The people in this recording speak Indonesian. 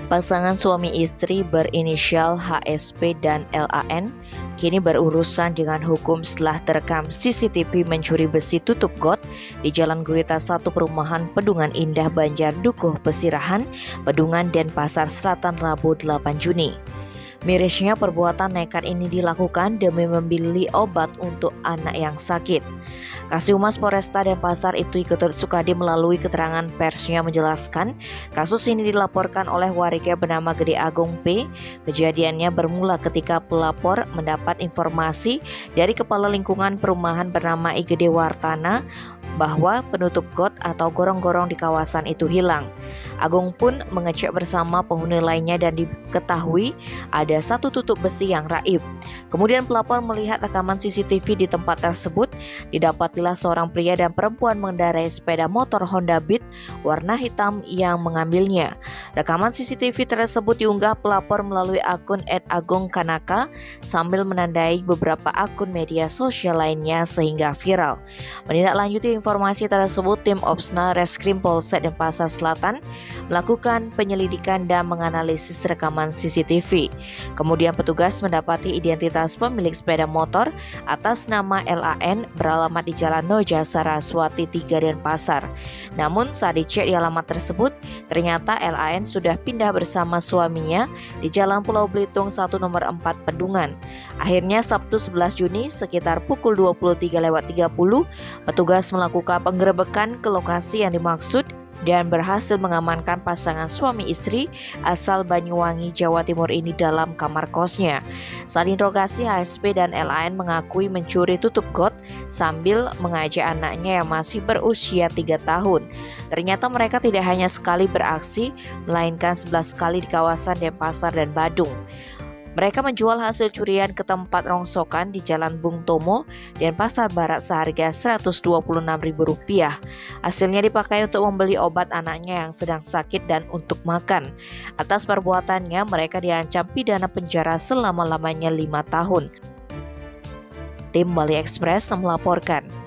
Pasangan suami istri berinisial HSP dan LAN kini berurusan dengan hukum setelah terekam CCTV mencuri besi tutup got di Jalan Gurita 1 Perumahan Pedungan Indah Banjar Dukuh Pesirahan, Pedungan Denpasar Selatan Rabu 8 Juni. Mirisnya perbuatan nekat ini dilakukan demi membeli obat untuk anak yang sakit. Kasih Polresta Denpasar Ibtu Ketut Sukadi melalui keterangan persnya menjelaskan kasus ini dilaporkan oleh warga bernama Gede Agung P. Kejadiannya bermula ketika pelapor mendapat informasi dari Kepala Lingkungan Perumahan bernama Igede Wartana bahwa penutup got atau gorong-gorong di kawasan itu hilang. Agung pun mengecek bersama penghuni lainnya dan diketahui ada satu tutup besi yang raib. Kemudian pelapor melihat rekaman CCTV di tempat tersebut. Didapatilah seorang pria dan perempuan mengendarai sepeda motor Honda Beat warna hitam yang mengambilnya. Rekaman CCTV tersebut diunggah pelapor melalui akun @agungkanaka sambil menandai beberapa akun media sosial lainnya sehingga viral. Menindaklanjuti informasi tersebut, tim Opsnal Reskrim Polsek Denpasar Selatan melakukan penyelidikan dan menganalisis rekaman CCTV. Kemudian petugas mendapati identitas pemilik sepeda motor atas nama LAN beralamat di Jalan Noja Saraswati 3 Denpasar. Namun saat dicek di alamat tersebut, ternyata LAN sudah pindah bersama suaminya di Jalan Pulau Belitung 1 nomor 4 Pedungan. Akhirnya Sabtu 11 Juni sekitar pukul 23.30, petugas melakukan penggerebekan ke lokasi yang dimaksud dan berhasil mengamankan pasangan suami istri asal Banyuwangi, Jawa Timur ini dalam kamar kosnya. Saat interogasi, HSP dan LAN mengakui mencuri tutup got sambil mengajak anaknya yang masih berusia 3 tahun. Ternyata mereka tidak hanya sekali beraksi, melainkan 11 kali di kawasan Denpasar dan Badung. Mereka menjual hasil curian ke tempat rongsokan di Jalan Bung Tomo, Denpasar Barat seharga Rp126.000. Hasilnya dipakai untuk membeli obat anaknya yang sedang sakit dan untuk makan. Atas perbuatannya, mereka diancam pidana penjara selama-lamanya 5 tahun. Tim Bali Express melaporkan.